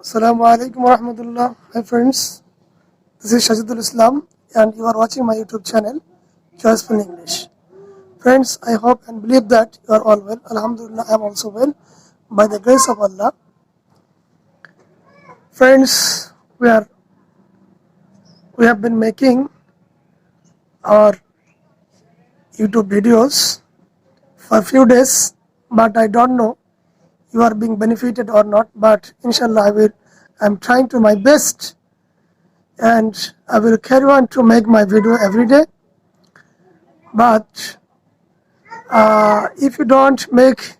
Assalamu alaikum wa rahmatullah. Hi friends, this is Shajidul Islam and you are watching my YouTube channel, Joyful English. Friends, I hope and believe that you are all well. Alhamdulillah, I am also well by the grace of Allah. Friends, we have been making our YouTube videos for a few days, but I don't know you are being benefited or not, but inshallah I am trying to my best and I will carry on to make my video every day. But if you don't make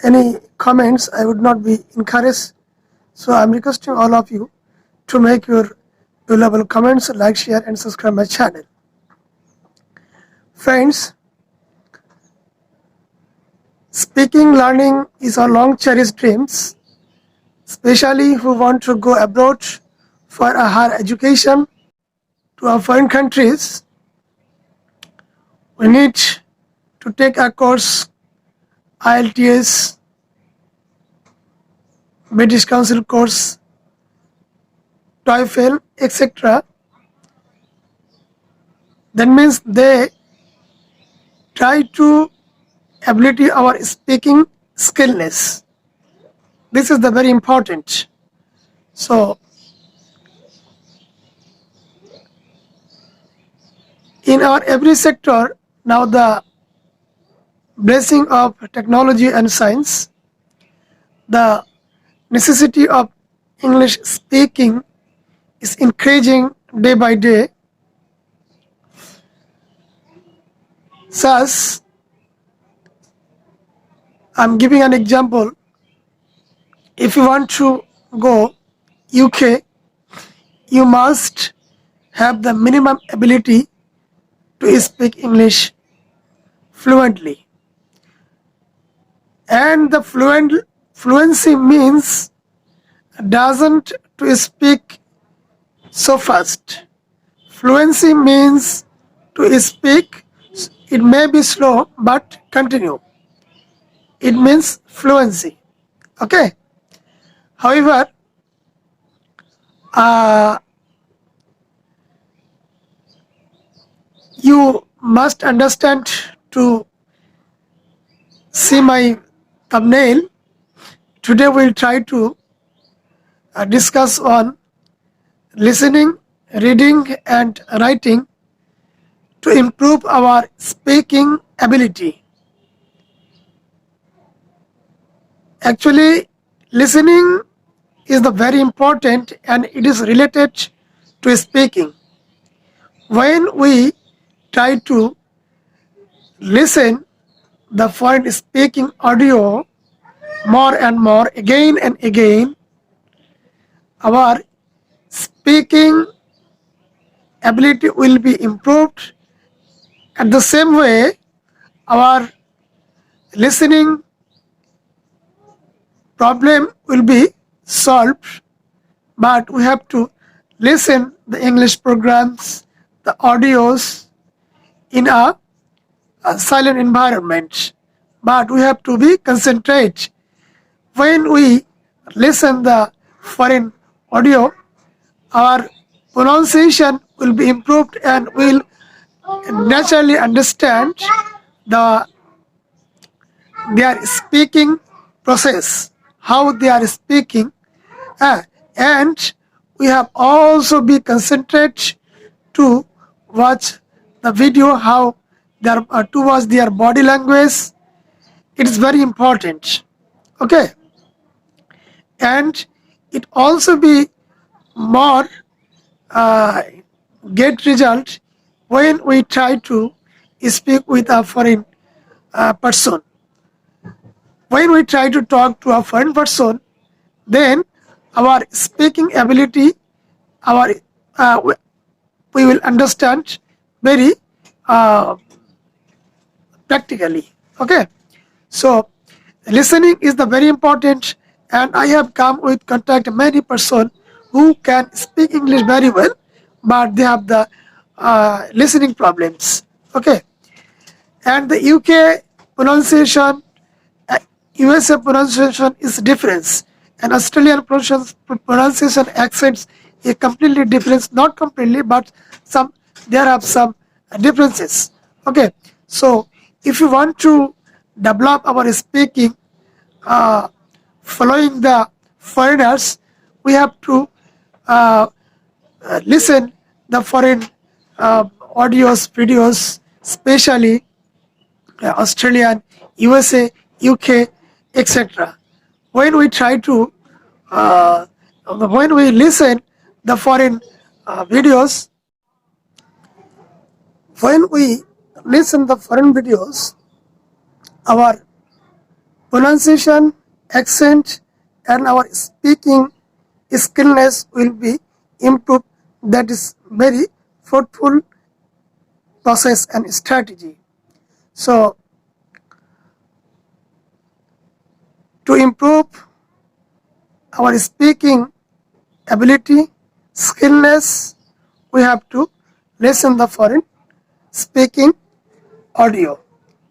any comments, I would not be encouraged. So I'm requesting all of you to make your valuable comments, like, share and subscribe my channel. Friends, speaking learning is our long cherished dreams, especially who want to go abroad for a higher education to our foreign countries. We need to take a course, IELTS, British Council course, TOEFL, etc. That means they try to ability our speaking skillness. This is the very important. So in our every sector now, the blessing of technology and science, the necessity of English speaking is increasing day by day. Thus, I'm giving an example. If you want to go UK, you must have the minimum ability to speak English fluently. And the fluency means doesn't to speak so fast. Fluency means to speak, it may be slow but continue. It means fluency. Okay. However, you must understand to see my thumbnail. Today we'll try to discuss on listening, reading and writing to improve our speaking ability. Actually, listening is the very important and it is related to speaking. When we try to listen the foreign speaking audio more and more again and again, our speaking ability will be improved. At the same way, our listening problem will be solved, but we have to listen the English programs, the audios in a silent environment, but we have to be concentrate. When we listen the foreign audio, our pronunciation will be improved and we'll naturally understand their speaking process, how they are speaking, and we have also be concentrate to watch the video, how they are to watch their body language. It is very important. Okay, and it also be more get result when we try to speak with a foreign person. When we try to talk to a foreign person, then our speaking ability, our we will understand very practically. Okay, so listening is the very important, and I have come with contact many person who can speak English very well, but they have the listening problems. Okay, and the UK pronunciation, USA pronunciation is different. and Australian pronunciation accents is completely different. Not completely, but some there are some differences. Okay, so if you want to develop our speaking, uh, following the foreigners, we have to uh, listen the foreign audios, videos, especially Australian, USA, UK, etc. When we try to, uh, when we listen the foreign videos, when we listen the foreign videos, our pronunciation, accent, and our speaking skillness will be improved. That is very fruitful process and strategy. So to improve our speaking ability, skillness, we have to listen the foreign speaking audio,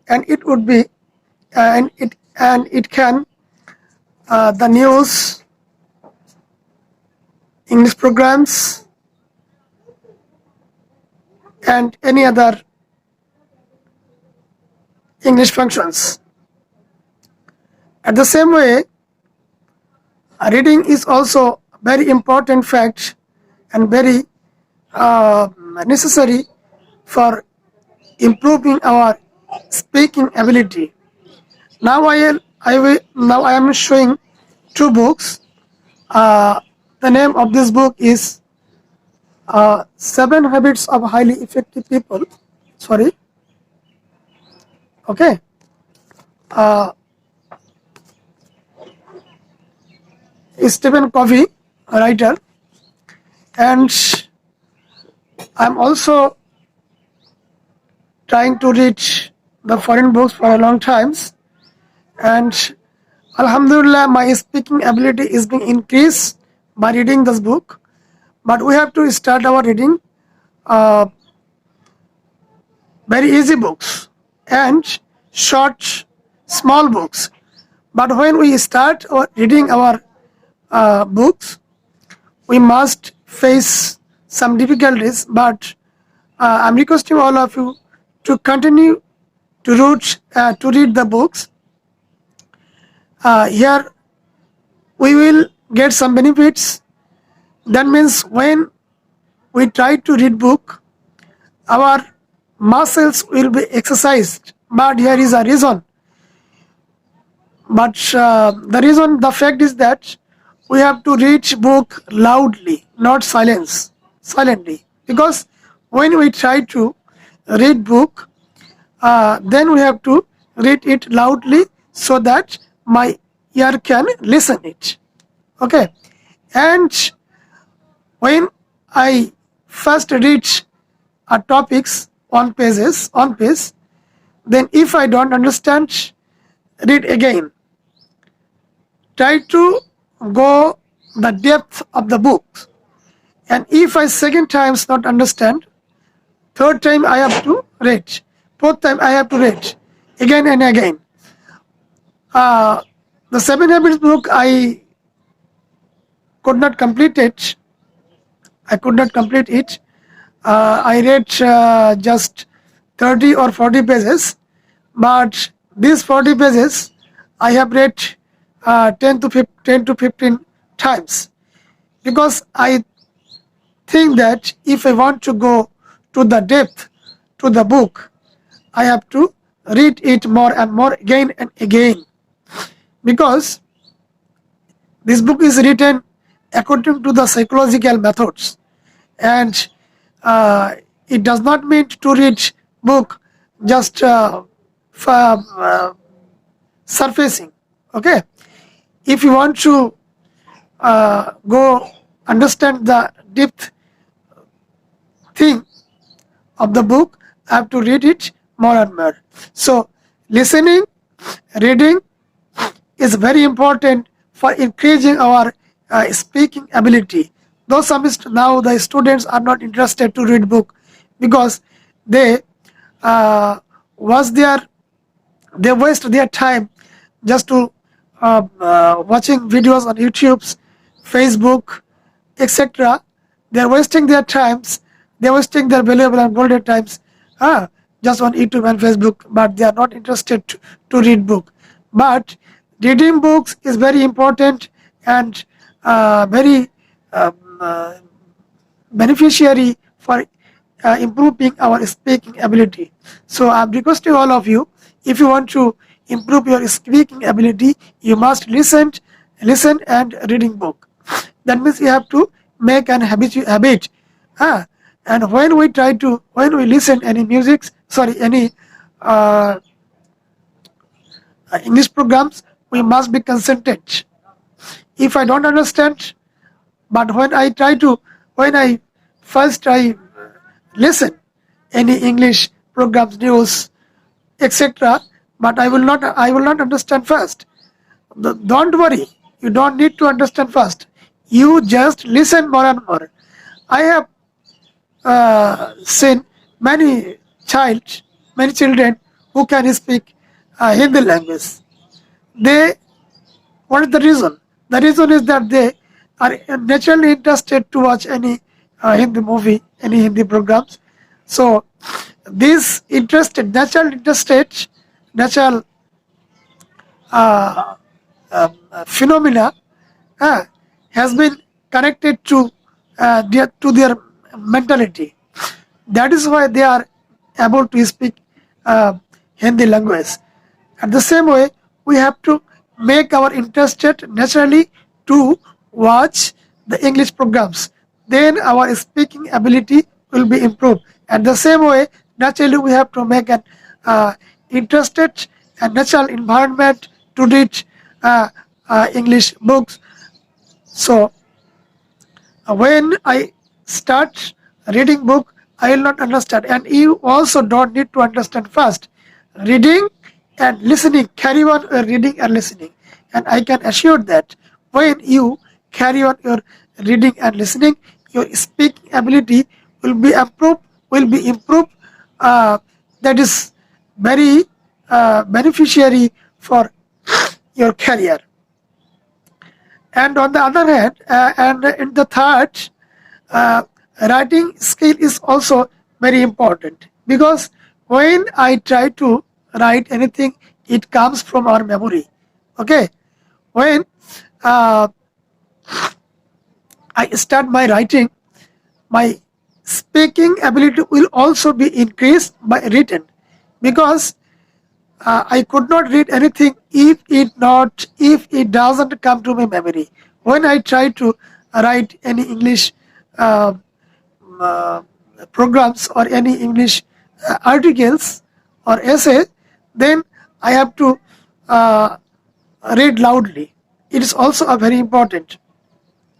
and it would be and it can the news, English programs, and any other English functions. At the same way, reading is also a very important fact and very necessary for improving our speaking ability. Now I am showing two books. The name of this book is Seven Habits of Highly Effective People. Sorry. Okay. Stephen Covey, a writer, and I'm also trying to read the foreign books for a long time, and Alhamdulillah, my speaking ability is being increased by reading this book. But we have to start our reading very easy books and short, small books. But when we start reading our books, we must face some difficulties. But I'm requesting all of you to continue to read the books. Here we will get some benefits. That means when we try to read book, our muscles will be exercised. But here is a reason. But the fact is that we have to read book loudly, not silently. Because when we try to read book, then we have to read it loudly so that my ear can listen it. Okay, and when I first read topics on page, then if I don't understand, read again. Try to go the depth of the book, and if I second times not understand, third time I have to read, fourth time I have to read again and again. The Seven Habits book I could not complete it. I read just 30 or 40 pages, but these 40 pages I have read 10 to 15 times, because I think that if I want to go to the depth to the book, I have to read it more and more again and again, because this book is written according to the psychological methods, and it does not mean to read book just surfacing. Okay, if you want to go understand the depth thing of the book, I have to read it more and more. So listening, reading is very important for increasing our speaking ability. Though now the students are not interested to read book, because they they waste their time just to watching videos on YouTube, Facebook, etc. They are wasting their times. They are wasting their valuable and golden times just on YouTube and Facebook, but they are not interested to read book. But reading books is very important and very um, uh, beneficiary for improving our speaking ability. So I'm requesting all of you, if you want to improve your speaking ability, you must listen and reading book. That means you have to make an habit. And when we listen any music, any uh, English programs, we must be concentrated. If I don't understand, but when I first I listen any English programs, news, etc. But I will not understand first. Don't worry, you don't need to understand first. You just listen more and more. I have seen many children who can speak Hindi language. They What is the reason? The reason is that they are naturally interested to watch any Hindi movie, any Hindi programs. So this natural phenomena has been connected to their mentality. That is why they are able to speak Hindi language. At the same way, we have to make our interested naturally to watch the English programs. Then our speaking ability will be improved. At the same way, naturally we have to make an interested and natural environment to read English books. So when I start reading book, I will not understand, and you also don't need to understand first. Reading and listening, carry on reading and listening, and I can assure that when you carry on your reading and listening, your speaking ability will be improved. That is very beneficiary for your career. And on the other hand, and in the third, writing skill is also very important, because when I try to write anything, it comes from our memory. Okay, when I start my writing, my speaking ability will also be increased by written, because I could not read anything if it doesn't come to my memory. When I try to write any English uh, uh, programs or any English articles or essay, then I have to uh, read loudly. It is also a very important.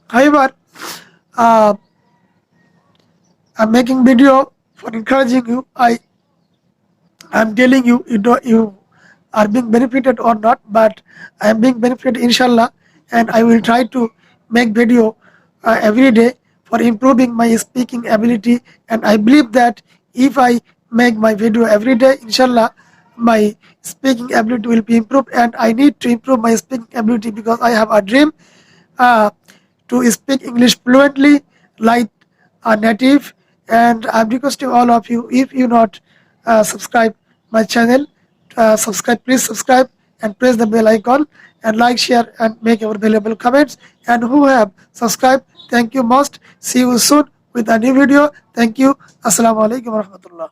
However, uh, I'm making video for encouraging you. I'm telling you, you are being benefited or not, but I am being benefited, inshallah, and I will try to make video every day for improving my speaking ability. And I believe that if I make my video every day, inshallah, my speaking ability will be improved. And I need to improve my speaking ability because I have a dream uh, to speak English fluently like a native. And I'm requesting all of you, if you not subscribe my channel, please subscribe and press the bell icon and like, share and make your valuable comments. And who have subscribed, thank you most. See you soon with a new video. Thank you. Assalamu alaikum warahmatullah.